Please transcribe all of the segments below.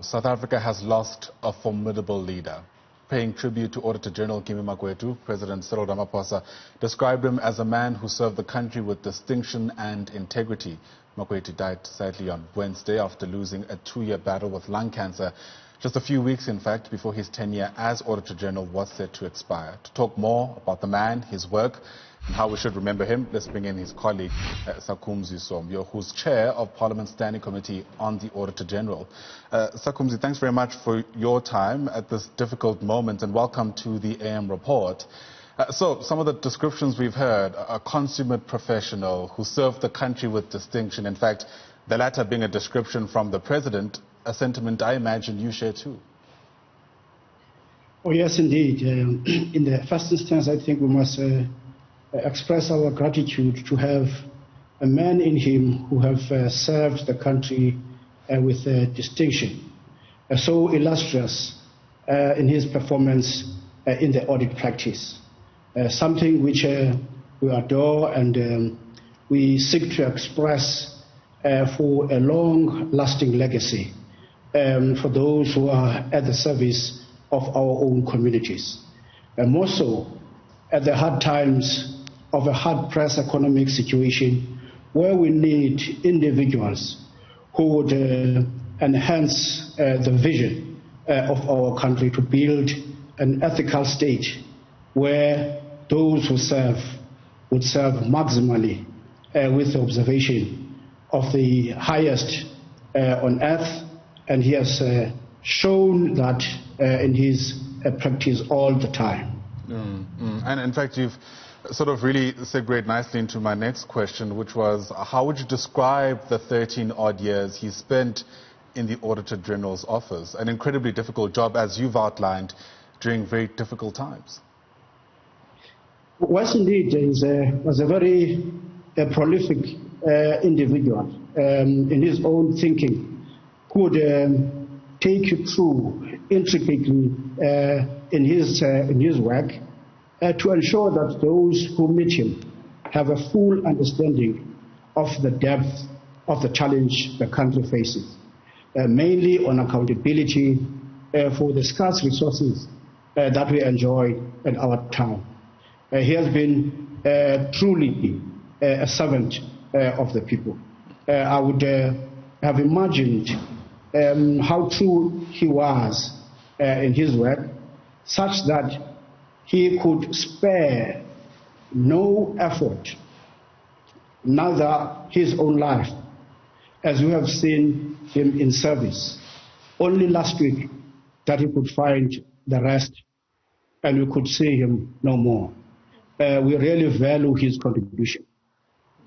South Africa has lost a formidable leader. Paying tribute to Auditor-General Kimi Makwetu, President Cyril Ramaphosa described him as a man who served the country with distinction and integrity. Makwetu died sadly on Wednesday after losing a 2-year battle with lung cancer, just a few weeks, in fact, before his tenure as Auditor-General was set to expire. To talk more about the man, his work, and how we should remember him, let's bring in his colleague, Sakhumzi Somyo, who's chair of Parliament's Standing Committee on the Auditor-General. Sakhumzi, thanks very much for your time at this difficult moment, and welcome to the AM report. So, some of the descriptions we've heard: a consummate professional who served the country with distinction. In fact, the latter being a description from the President, a sentiment I imagine you share too. Oh, yes, indeed. In the first instance, I think we must express our gratitude to have a man in him who have served the country with distinction, so illustrious in his performance in the audit practice, something which we adore and we seek to express for a long-lasting legacy for those who are at the service of our own communities, and more so at the hard times of a hard-pressed economic situation where we need individuals who would enhance the vision of our country to build an ethical state where those who serve would serve maximally with the observation of the highest on earth, and he has shown that in his practice all the time. And in fact, you've sort of really segued nicely into my next question, which was, how would you describe the 13-odd years he spent in the Auditor General's office? An incredibly difficult job, as you've outlined, during very difficult times. Yes, indeed. He was a very prolific individual in his own thinking, who would take you through intricately in his work to ensure that those who meet him have a full understanding of the depth of the challenge the country faces, mainly on accountability for the scarce resources that we enjoy at our time. He has been truly a servant of the people. I would have imagined how true he was in his work, such that he could spare no effort, neither his own life, as we have seen him in service. Only last week that he could find the rest, and we could see him no more. We really value his contribution.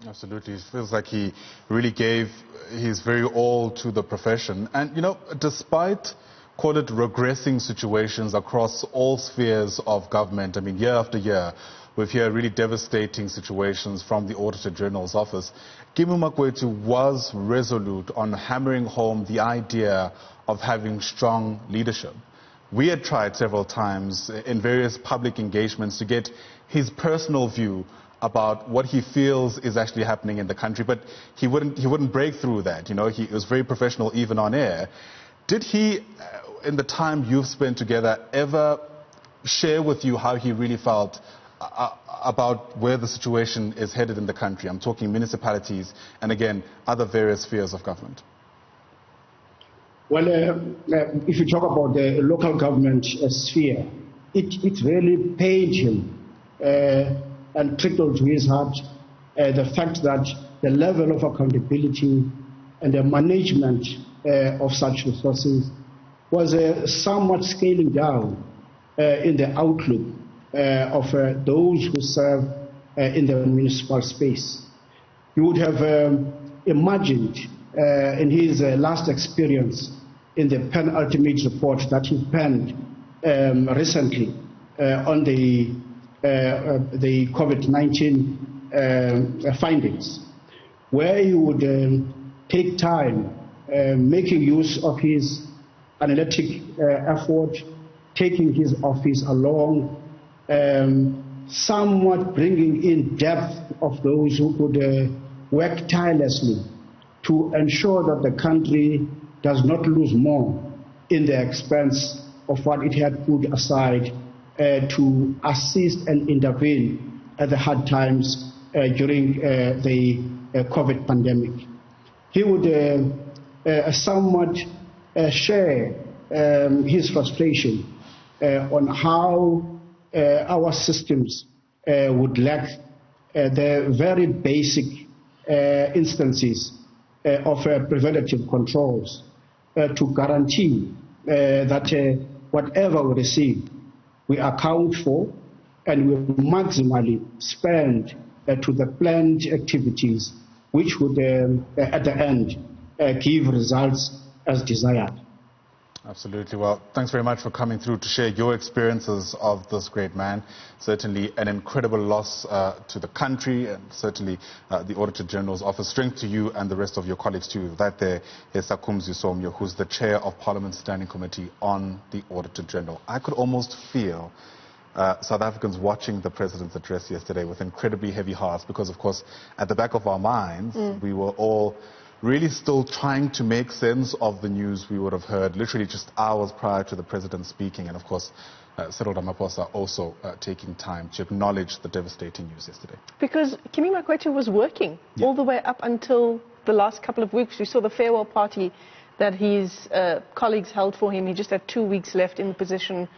Absolutely. It feels like he really gave his very all to the profession. And, you know, despite, call it, regressing situations across all spheres of government, I mean, year after year, we've heard really devastating situations from the Auditor General's office. Kimi Makwetu was resolute on hammering home the idea of having strong leadership. We had tried several times in various public engagements to get his personal view about what he feels is actually happening in the country, but he wouldn't break through that. You know, he was very professional even on air. Did he, in the time you've spent together, ever share with you how he really felt about where the situation is headed in the country? I'm talking municipalities and, again, other various spheres of government. Well, if you talk about the local government sphere, it really pained him and trickled to his heart the fact that the level of accountability and the management of such resources was somewhat scaling down in the outlook of those who serve in the municipal space. You would have imagined in his last experience in the penultimate report that he penned recently on the COVID-19 findings, where he would take time making use of his analytic effort, taking his office along, somewhat bringing in depth of those who could work tirelessly to ensure that the country does not lose more in the expense of what it had put aside to assist and intervene at the hard times during the COVID pandemic. He would somewhat share his frustration on how our systems would lack the very basic instances of preventative controls to guarantee that whatever we receive, we account for and we maximally spend to the planned activities which would, at the end, give results as desired. Absolutely. Well, thanks very much for coming through to share your experiences of this great man. Certainly an incredible loss to the country, and certainly the Auditor General's office. Strength to you and the rest of your colleagues too. That there is Sakhumzi Somyo, who's the chair of Parliament's Standing Committee on the Auditor General. I could almost feel South Africans watching the President's address yesterday with incredibly heavy hearts, because of course at the back of our minds we were all really still trying to make sense of the news we would have heard literally just hours prior to the President speaking, and of course Cyril Ramaphosa also taking time to acknowledge the devastating news yesterday. Because Kimi Makwetu was working all the way up until the last couple of weeks. We saw the farewell party that his colleagues held for him. He just had 2 weeks left in the position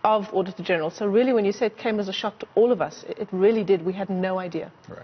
of Auditor General. So really, when you say it came as a shock to all of us, it really did. We had no idea. Right.